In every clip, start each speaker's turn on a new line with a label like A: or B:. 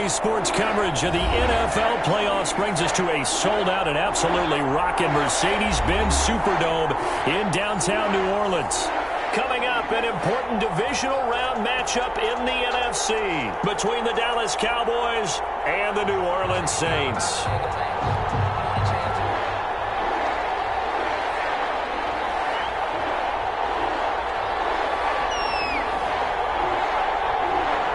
A: Today's sports coverage of the NFL playoffs brings us to a sold-out and absolutely rocking Mercedes-Benz Superdome in downtown New Orleans. Coming up, an important divisional round matchup in the NFC between the Dallas Cowboys and the New Orleans Saints.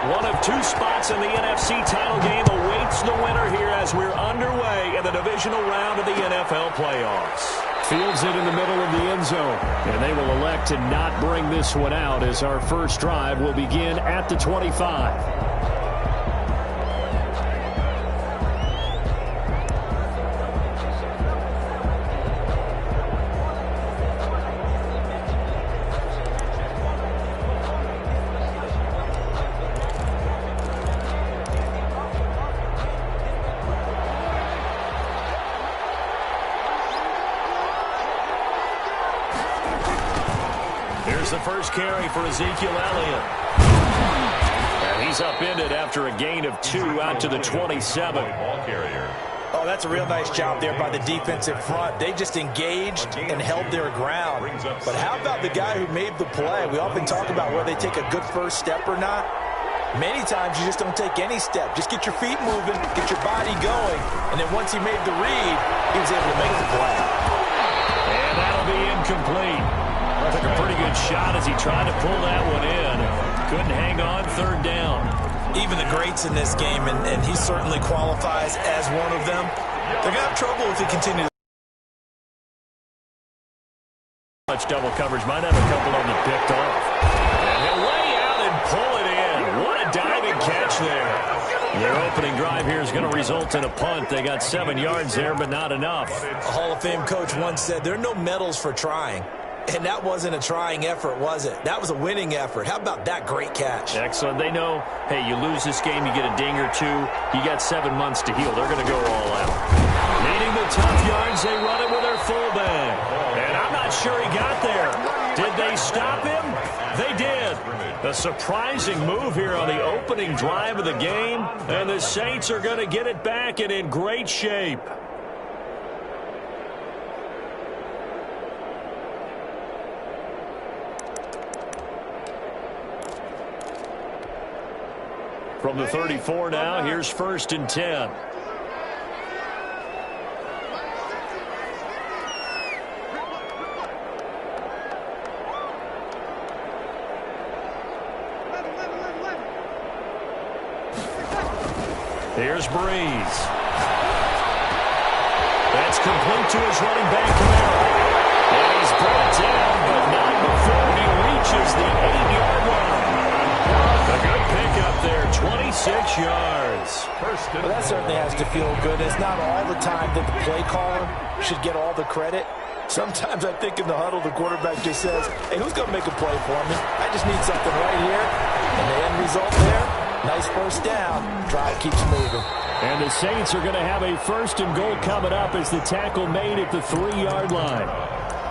A: One of two spots in the NFC title game awaits the winner here as we're underway in the divisional round of the NFL playoffs. Fields it in the middle of the end zone, and they will elect to not bring this one out as our first drive will begin at the 25. Here's the first carry for Ezekiel Elliott. And he's upended after a gain of 2 out to the 27. Ball carrier.
B: Oh, that's a real nice job there by the defensive front. They just engaged and held their ground. But how about the guy who made the play? We often talk about whether they take a good first step or not. Many times you just don't take any step. Just get your feet moving, get your body going. And then once he made the read, he was able to make the play.
A: And that'll be incomplete. Took a pretty good shot as he tried to pull that one in. Couldn't hang on, third down.
B: Even the greats in this game, and he certainly qualifies as one of them, they're going to have trouble if he continues.
A: Much double coverage. Might have a couple of them picked off. And he'll lay out and pull it in. What a diving catch there. Their opening drive here is going to result in a punt. They got 7 yards there, but not enough.
B: A Hall of Fame coach once said, there are no medals for trying. And that wasn't a trying effort, was it? That was a winning effort. How about that great catch?
A: Excellent. They know, hey, you lose this game, you get a ding or 2. You got 7 months to heal. They're going to go all out. Needing the tough yards, they run it with their fullback. And I'm not sure he got there. Did they stop him? They did. A surprising move here on the opening drive of the game. And the Saints are going to get it back and in great shape. From the 34 now, here's 1st and 10. Here's Breeze. That's complete to his running back, Camara. And he's brought down, but not before he reaches the 8-yard line. A good pickup there, 26 yards.
B: Well, that certainly has to feel good. It's not all the time that the play caller should get all the credit. Sometimes I think in the huddle, the quarterback just says, hey, who's going to make a play for me? I just need something right here. And the end result there, nice first down. Drive keeps moving.
A: And the Saints are going to have a 1st and goal coming up as the tackle made at the 3-yard line.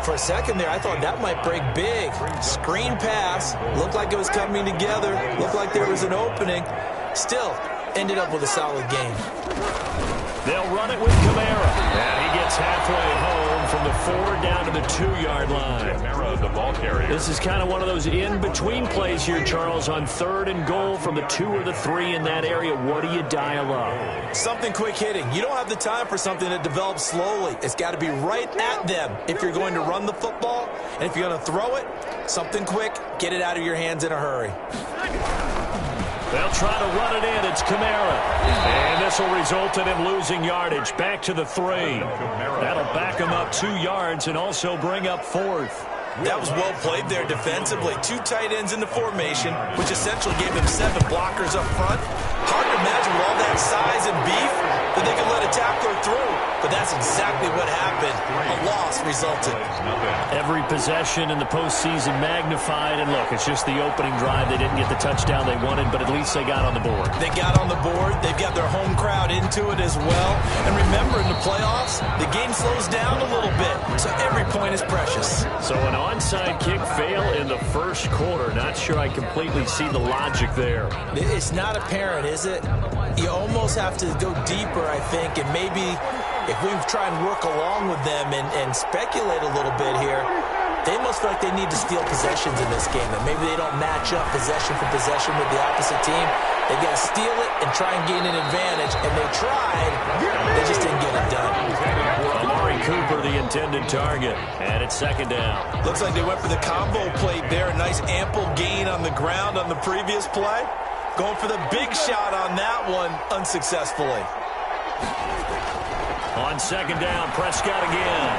B: For a second there, I thought that might break big. Screen pass. Looked like it was coming together. Looked like there was an opening. Still, ended up with a solid game.
A: They'll run it with Camara. And he gets halfway home from the 4 down to the 2-yard line. Camara, the ball carrier. This is kind of one of those in-between plays here, Charles, on 3rd and goal from the 2 or the 3 in that area. What do you dial up?
B: Something quick hitting. You don't have the time for something that develops slowly. It's got to be right at them if you're going to run the football. And if you're going to throw it, something quick, get it out of your hands in a hurry.
A: They'll try to run it in. It's Camara. And this will result in him losing yardage. Back to the 3. That'll back him up 2 yards and also bring up 4th.
B: That was well played there defensively. 2 tight ends in the formation, which essentially gave them 7 blockers up front. Hard to imagine with all that size and beef that they could let a tackler through. But that's exactly what happened. A loss resulted.
A: Every possession in the postseason magnified. And look, it's just the opening drive. They didn't get the touchdown they wanted, but at least they got on the board.
B: They got on the board. They've got their home crowd into it as well. And remember, in the playoffs, the game slows down a little bit. So every point is precious.
A: So an onside kick fail in the first quarter. Not sure I completely see the logic there.
B: It's not apparent, is it? You almost have to go deeper, I think, and maybe if we try and work along with them and speculate a little bit here, they must feel like they need to steal possessions in this game, and maybe they don't match up possession for possession with the opposite team. They got to steal it and try and gain an advantage, and they tried. They just didn't get it done.
A: Amari Cooper, the intended target, and it's second down.
B: Looks like they went for the combo plate there. A nice ample gain on the ground on the previous play. Going for the big shot on that one unsuccessfully.
A: On second down, Prescott again.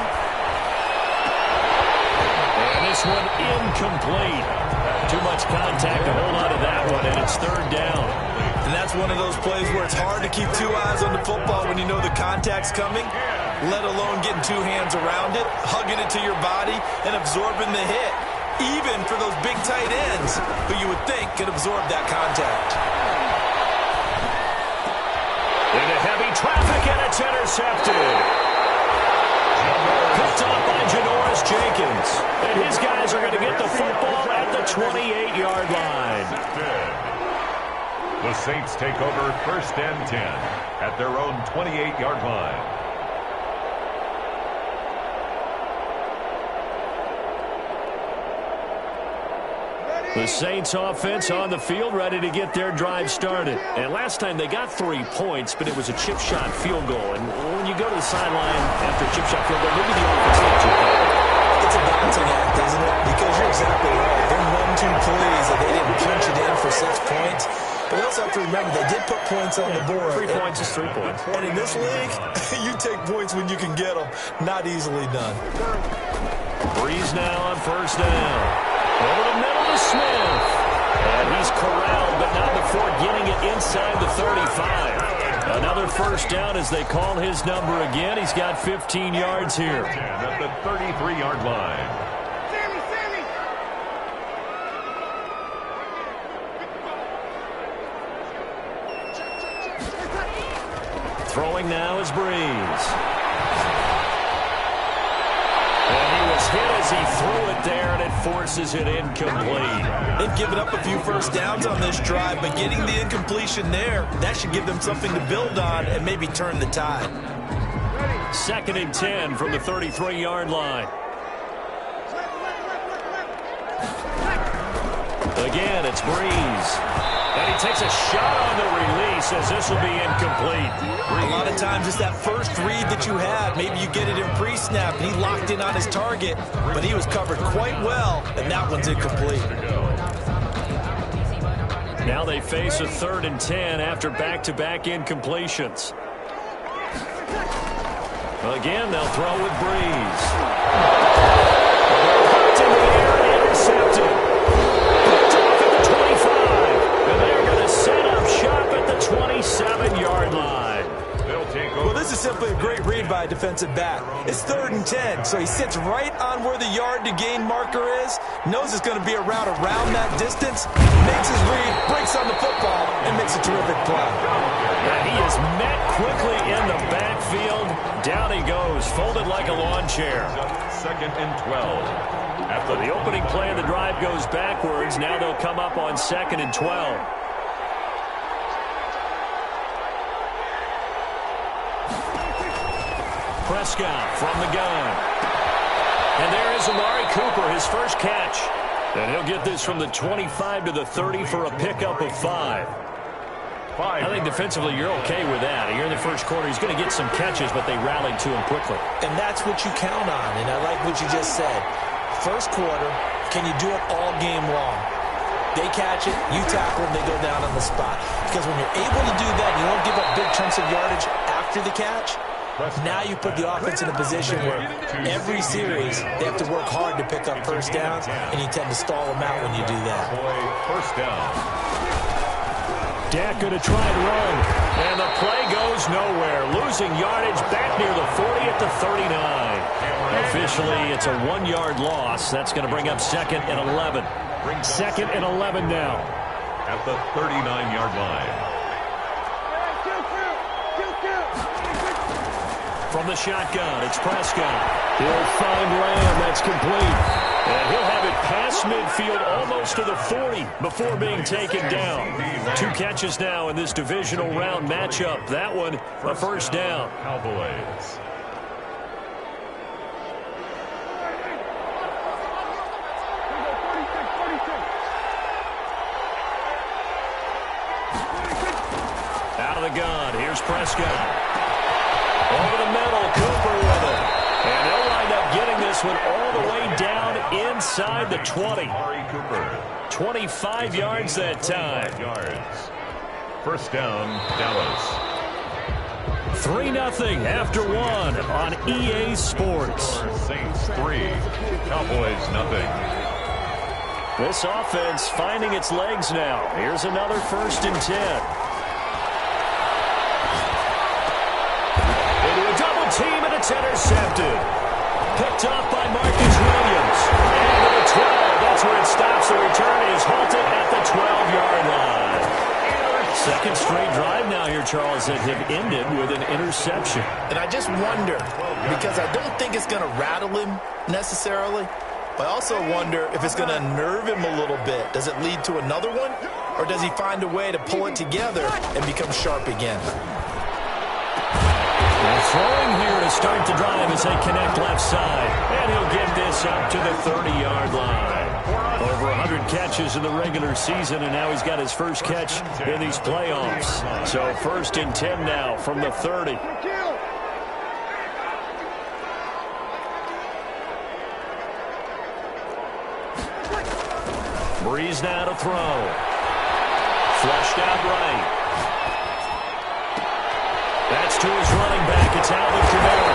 A: And this one incomplete. Too much contact to hold on to that one, and it's third down.
B: And that's one of those plays where it's hard to keep two eyes on the football when you know the contact's coming, let alone getting two hands around it, hugging it to your body, and absorbing the hit. Even for those big tight ends who you would think could absorb that contact.
A: Into heavy traffic, and it's intercepted. Picked up by Janoris Jenkins. And his guys are going to get the football at the 28-yard line.
C: The Saints take over first and 10 at their own 28-yard line.
A: The Saints offense on the field, ready to get their drive started. And last time they got 3 points, but it was a chip shot field goal. And when you go to the sideline after a chip shot field goal, maybe the offense gets you.
B: It's a balancing act, isn't it? Because you're exactly right. They're 1-2 plays that they didn't punch it in for 6 points. But you also have to remember, they did put points on the board.
A: 3 points is 3 points.
B: And in this league, you take points when you can get them. Not easily done.
A: Breeze now on first down. Over the middle to Smith. And he's corralled, but not before getting it inside the 35. Another first down as they call his number again. He's got 15 yards here.
C: At the 33-yard line.
A: Throwing now is Breeze. And he was hit as he threw it there, and it forces it incomplete.
B: They've given up a few first downs on this drive, but getting the incompletion there, that should give them something to build on and maybe turn the tide.
A: Second and 10 from the 33-yard line. Again, it's Breeze. And he takes a shot on the release as this will be incomplete.
B: A lot of times it's that first read that you have. Maybe you get it in pre-snap, and he locked in on his target, but he was covered quite well, and that one's incomplete.
A: Now they face a third and 10 after back-to-back incompletions. Again, they'll throw with Breeze. Hooked in the air, intercepted. Set up shop at the 27-yard line.
B: Well, this is simply a great read by a defensive back. It's third and 10, so he sits right on where the yard-to-gain marker is, knows it's going to be a route around that distance, makes his read, breaks on the football, and makes a terrific play.
A: And he is met quickly in the backfield. Down he goes, folded like a lawn chair.
C: Second and 12.
A: After the opening play of the drive goes backwards, now they'll come up on second and 12. Prescott from the gun. And there is Amari Cooper, his first catch. And he'll get this from the 25 to the 30 for a pickup of 5. I think defensively you're okay with that. You're in the first quarter. He's going to get some catches, but they rallied to him quickly.
B: And that's what you count on, and I like what you just said. First quarter, can you do it all game long? They catch it, you tackle them, they go down on the spot. Because when you're able to do that, you don't give up big chunks of yardage after the catch. Now you put the offense in a position where every series they have to work hard to pick up first downs, and you tend to stall them out when you do that.
C: First down.
A: Dak going to try and run, and the play goes nowhere. Losing yardage back near the 40 at the 39. Officially, it's a 1-yard loss. That's going to bring up second and 11. Second and 11 now.
C: At the 39-yard line.
A: From the shotgun, it's Prescott. He'll find Lamb. That's complete. And he'll have it past midfield almost to the 40 before being taken down. 2 catches now in this divisional round matchup. That one, a first down.
C: Cowboys.
A: Out of the gun, here's Prescott. Over the middle, Cooper with it. And they'll wind up getting this one all the way down inside the 20. 25 yards that time.
C: First down, Dallas.
A: 3-0 after 1 on EA Sports.
C: Saints 3, Cowboys 0.
A: This offense finding its legs now. Here's another 1st and 10. Team, and it's intercepted. Picked up by Marcus Williams. And to the 12. That's where it stops. The return is halted at the 12-yard line. Second straight drive now here, Charles, that have ended with an interception.
B: And I just wonder, because I don't think it's going to rattle him necessarily, but I also wonder if it's going to nerve him a little bit. Does it lead to another one? Or does he find a way to pull it together and become sharp again?
A: Throwing here to start the drive as they connect left side. And he'll get this up to the 30-yard line. Over 100 catches in the regular season, and now he's got his first catch in these playoffs. So 1st and 10 now from the 30. Breeze now to throw. Flushed out right. That's to his running back. It's Alvin Kamara.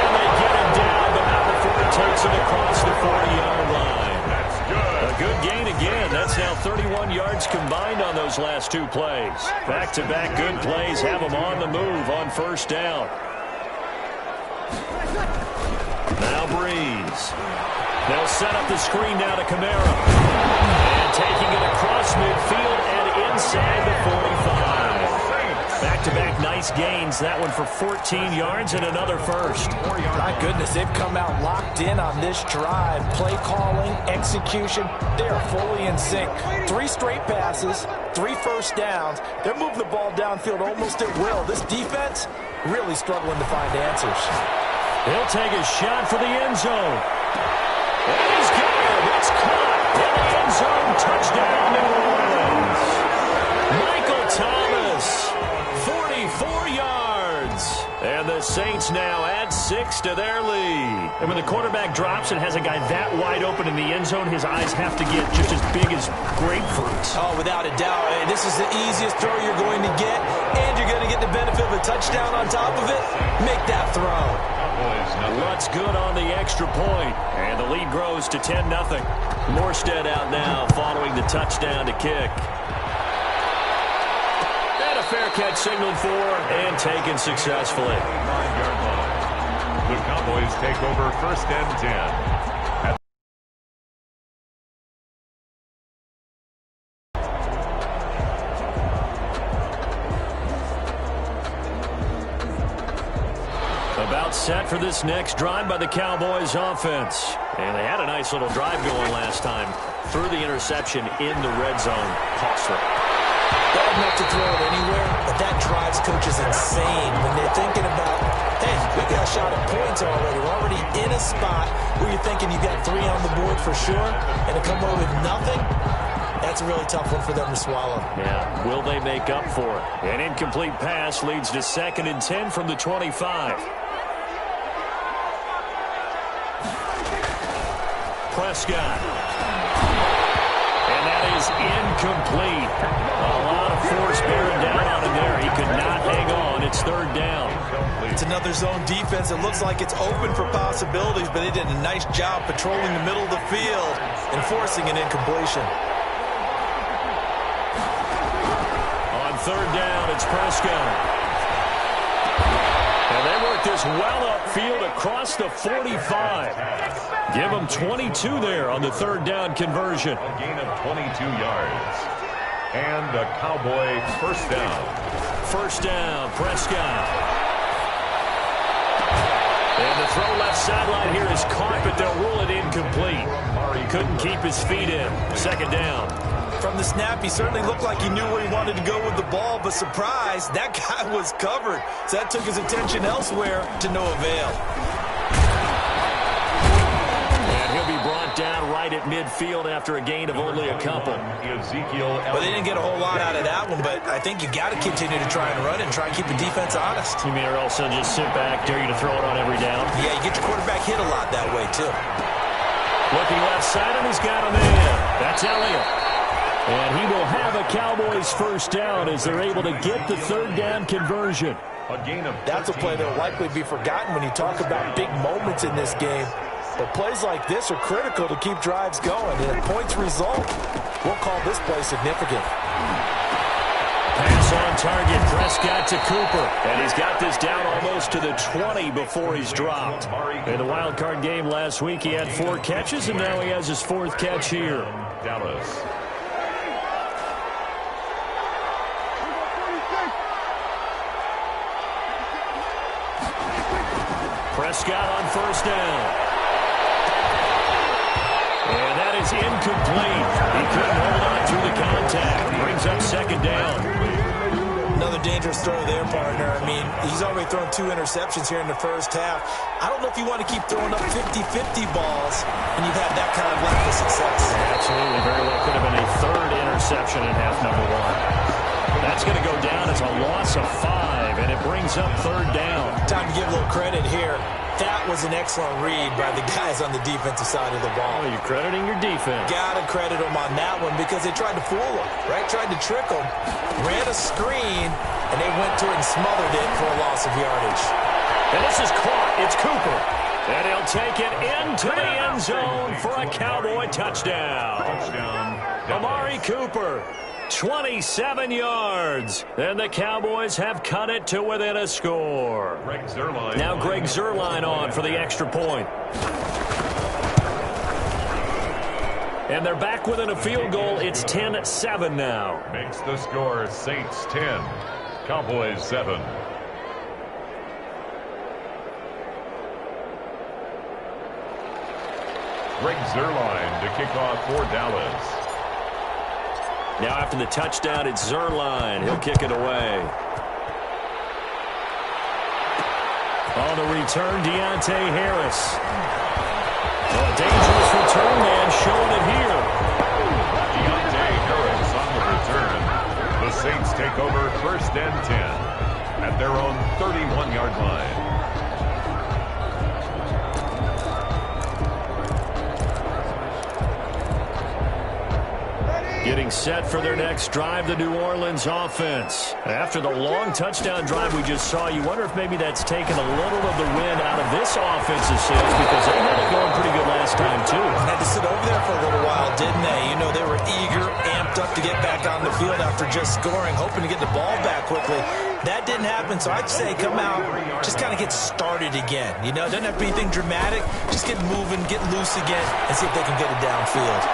A: And they get him down, but not before it takes him across the 40-yard line.
C: That's good.
A: A good gain again. That's now 31 yards combined on those last 2 plays. Back-to-back good plays have them on the move on 1st down. Now Breeze. They'll set up the screen now to Kamara. And taking it across midfield and inside the 45. Back-to-back nice gains. That one for 14 yards and another first.
B: My goodness, they've come out locked in on this drive. Play calling, execution, they are fully in sync. 3 straight passes, 3 first downs. They're moving the ball downfield almost at will. This defense really struggling to find answers.
A: He'll take a shot for the end zone. And he's got it. It's caught in the end zone. Touchdown, New Orleans. Michael Thomas. 44 yards. And the Saints now add 6 to their lead. And when the quarterback drops and has a guy that wide open in the end zone, his eyes have to get just as big as grapefruits.
B: Oh, without a doubt. This is the easiest throw you're going to get, and you're going to get the benefit of a touchdown on top of it. Make that throw.
A: What's good on the extra point. And the lead grows to 10-0. Morstead out now following the touchdown to kick. Fair catch signaled for and taken successfully.
C: 9-yard line. The Cowboys take over 1st and 10.
A: About set for this next drive by the Cowboys offense. And they had a nice little drive going last time. Threw the interception in the red zone. Costly.
B: Bad enough to throw it anywhere, but that drives coaches insane when they're thinking about, hey, we got a shot at points already. We're already in a spot where you're thinking you've got 3 on the board for sure, and to come away with nothing, that's a really tough one for them to swallow.
A: Yeah, will they make up for it? An incomplete pass leads to 2nd and 10 from the 25. Prescott. And that is incomplete. A lot of force bearing down on him there. He could not hang on. It's 3rd down.
B: It's another zone defense. It looks like it's open for possibilities, but they did a nice job patrolling the middle of the field and forcing an incompletion.
A: On 3rd down, it's Prescott. And they work this well upfield across the 45. Give them 22 there on the 3rd down conversion.
C: A gain of 22 yards. And a Cowboy 1st down.
A: 1st down, Prescott. And the throw left sideline here is caught, but they'll rule it incomplete. Couldn't keep his feet in. Second down.
B: From the snap, he certainly looked like he knew where he wanted to go with the ball, but surprise, that guy was covered. So that took his attention elsewhere to no avail.
A: And he'll be brought down right at midfield after a gain of only a couple.
B: Well, they didn't get a whole lot out of that one, but I think you got to continue to try and run it and try and keep the defense honest.
A: You mean or also just sit back, dare you to throw it on every down?
B: Yeah, you get your quarterback hit a lot that way, too.
A: Looking left side, and he's got him in. That's Elliott. And he will have a Cowboys first down as they're able to get the third down conversion.
B: That's a play that will likely be forgotten when you talk about big moments in this game. But plays like this are critical to keep drives going. And if points result, we'll call this play significant.
A: Pass on target, Prescott to Cooper. And he's got this down almost to the 20 before he's dropped. In the wild card game last week, he had 4 catches, and now he has his 4th catch here.
C: Dallas.
A: Prescott on first down. And that is incomplete. He couldn't hold on through the contact. Brings up second down.
B: Another dangerous throw there, partner. I mean, he's already thrown 2 interceptions here in the first half. I don't know if you want to keep throwing up 50-50 balls and you've had that kind of lack of success.
A: Absolutely. Very well could have been a 3rd interception in half number 1. That's going to go down as a loss of 5, and it brings up third down.
B: Time to give a little credit here. That was an excellent read by the guys on the defensive side of the ball.
A: Oh, you're crediting your defense.
B: Gotta credit them on that one because they tried to fool them, right? Tried to trick them, ran a screen, and they went to it and smothered it for a loss of yardage.
A: And this is caught. It's Cooper. And he'll take it into the end zone for a Cowboy touchdown. Amari Cooper. 27 yards. And the Cowboys have cut it to within a score. Now Greg Zuerlein on for the extra point. And they're back within a field goal. It's 10-7 now.
C: Makes the score Saints 10, Cowboys 7. Greg Zuerlein to kick off for Dallas.
A: Now after the touchdown, it's Zuerlein. He'll kick it away. On the return, Deontay Harris. A dangerous return man showing it here.
C: Deontay Harris on the return. The Saints take over first and 10 at their own 31-yard line.
A: Getting set for their next drive, the New Orleans offense. After the long touchdown drive we just saw, you wonder if maybe that's taken a little of the wind out of this offensive sails because they had it going pretty good last time, too.
B: Had to sit over there for a little while, didn't they? You know, they were eager, amped up to get back on the field after just scoring, hoping to get the ball back quickly. That didn't happen, so I'd say come out, just kind of get started again. You know, doesn't have to be anything dramatic. Just get moving, get loose again, and see if they can get it downfield.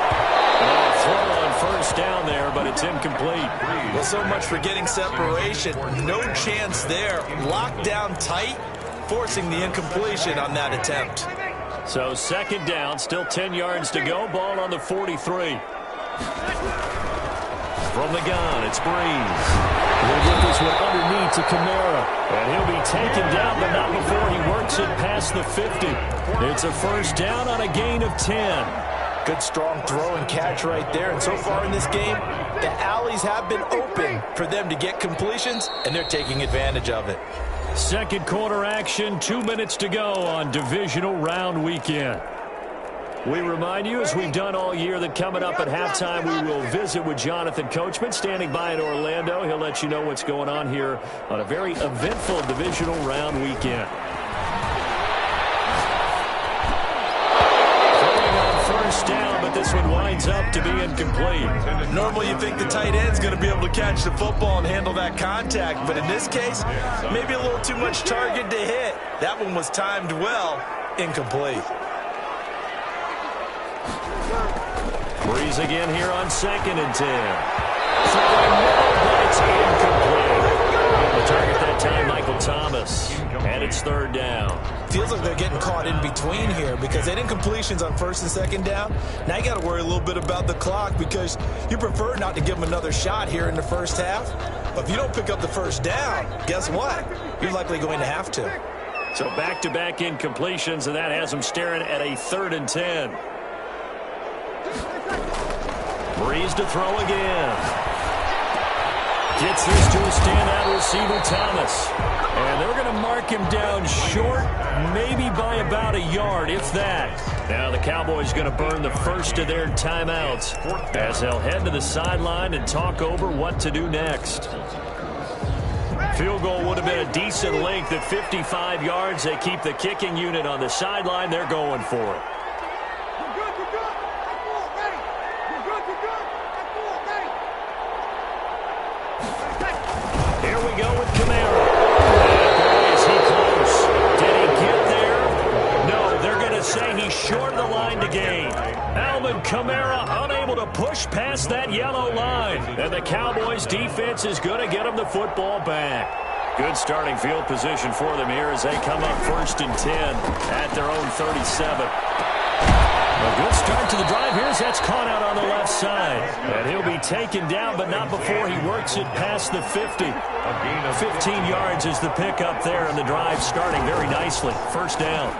A: Throw on first down there, but it's incomplete.
B: Well, so much for getting separation. No chance there. Locked down tight, forcing the incompletion on that attempt.
A: So second down, still 10 yards to go. Ball on the 43. From the gun, it's Breeze. He'll get this one underneath to Kamara. And he'll be taken down, but not before he works it past the 50. It's a first down on a gain of 10.
B: Good strong throw and catch right there. And so far in this game, the alleys have been open for them to get completions, and they're taking advantage of it.
A: Second quarter action, 2 minutes to go on divisional round weekend. We remind you, as we've done all year, that coming up at halftime, we will visit with Jonathan Coachman, standing by in Orlando. He'll let you know what's going on here on a very eventful divisional round weekend. First down, but this one winds up to be incomplete.
B: Normally you think the tight end's going to be able to catch the football and handle that contact, but in this case, maybe a little too much target to hit. That one was timed well, incomplete.
A: Breeze again here on 2nd and 10. But it's incomplete. The target that time, Michael Thomas. And it's third down.
B: Feels like they're getting caught in between here because they didn't completions on first and second down. Now you got to worry a little bit about the clock because you prefer not to give them another shot here in the first half. But if you don't pick up the first down, guess what? You're likely going to have to.
A: So back-to-back incompletions, and that has them staring at a 3rd and 10. Breeze to throw again. Gets this to a standout receiver, Thomas. And they're going to mark him down short, maybe by about a yard, if that. Now the Cowboys going to burn the first of their timeouts as they'll head to the sideline and talk over what to do next. Field goal would have been a decent length at 55 yards. They keep the kicking unit on the sideline. They're going for it. Here we go with Kamara. Boy, is he close. Did he get there? No, they're going to say he's short of the line to gain. Alvin Kamara unable to push past that yellow line. And the Cowboys defense is going to get him the football back. Good starting field position for them here as they come up 1st and 10 at their own 37. A good start to the drive here as that's caught out on the left side. And he'll be taken down, but not before he works it past the 50. 15 yards is the pickup there, and the drive starting very nicely. First down. And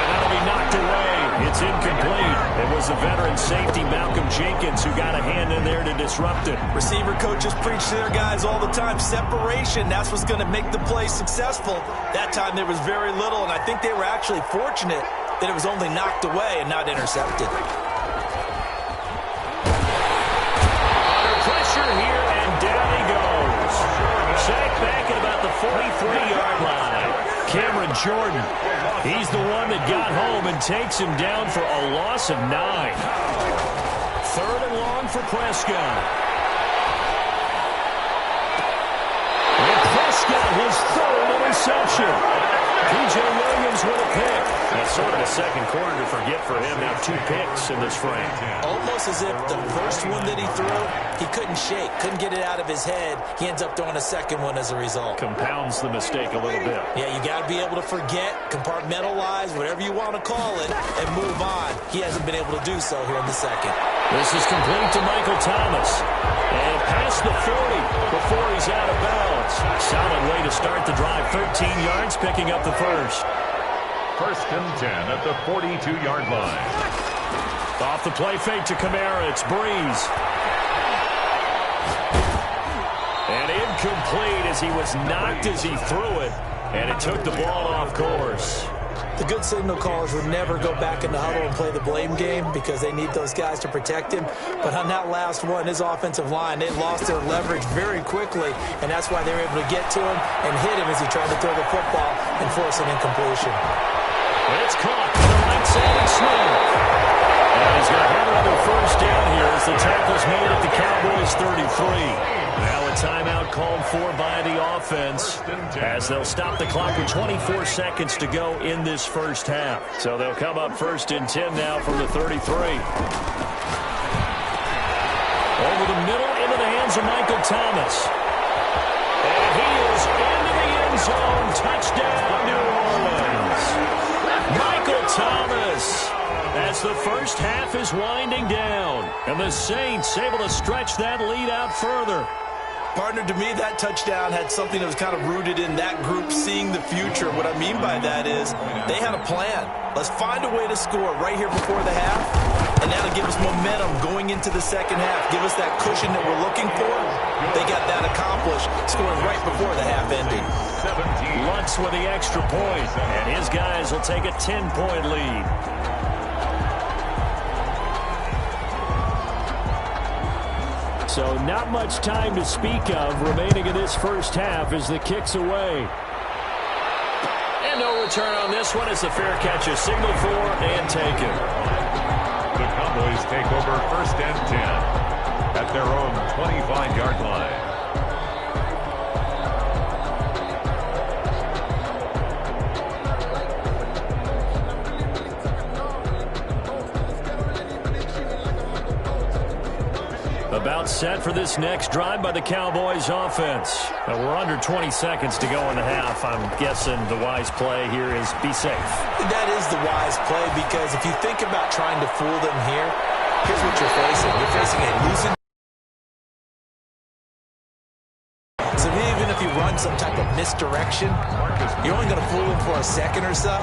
A: that'll be knocked away. It's incomplete. It was the veteran safety, Malcolm Jenkins, who got a hand in there to disrupt it.
B: Receiver coaches preach to their guys all the time. Separation, that's what's going to make the play successful. That time there was very little, and I think they were actually fortunate that it was only knocked away and not intercepted.
A: Under pressure here, and down he goes. Sacked back at about the 43-yard line. Cameron Jordan, he's the one that got home and takes him down for a loss of 9. 3rd and long for Prescott. And Prescott, his 3rd interception. P.J. Williams with a pick. That's sort of a second quarter to forget for him. Now 2 picks in this frame.
B: Almost as if the first one that he threw, he couldn't shake, couldn't get it out of his head. He ends up throwing a second one as a result.
A: Compounds the mistake a little bit.
B: Yeah, you got to be able to forget, compartmentalize, whatever you want to call it, and move on. He hasn't been able to do so here in the second.
A: This is complete to Michael Thomas. And past the 40 before he's out of bounds. Solid way to start the drive. 13 yards, picking up the first.
C: 1st and 10 at the 42-yard line.
A: Off the play fake to Kamara. It's Breeze. And incomplete as he was knocked as he threw it. And it took the ball off course.
B: The good signal callers would never go back in the huddle and play the blame game because they need those guys to protect him. But on that last one, his offensive line, they lost their leverage very quickly, and that's why they were able to get to him and hit him as he tried to throw the football and force an incompletion.
A: And it's caught to the right side and Smith. And he's going to have another first down here as the tackle's made at the Cowboys 33. Now a timeout called for by the offense as they'll stop the clock with 24 seconds to go in this first half. So they'll come up 1st and 10 now from the 33. Over the middle into the hands of Michael Thomas. And he is into the end zone. Touchdown, New Orleans. Michael Thomas as the first half is winding down. And the Saints able to stretch that lead out further.
B: Partner, to me, that touchdown had something that was kind of rooted in that group seeing the future. What I mean by that is they had a plan. Let's find a way to score right here before the half, and that'll give us momentum going into the second half. Give us that cushion that we're looking for. They got that accomplished, scoring right before the half ended.
A: Lutz with the extra point, and his guys will take a 10-point lead. So not much time to speak of remaining in this first half as the kick's away. And no return on this one as the fair catch is signaled for and taken.
C: The Cowboys take over 1st and 10 at their own 25-yard line.
A: About about set for this next drive by the Cowboys offense. Now, we're under 20 seconds to go in the half. I'm guessing the wise play here is be safe.
B: That is the wise play, because if you think about trying to fool them here, here's what you're facing. You're facing a losing. So even if you run some type of misdirection, you're only going to fool them for a second or so.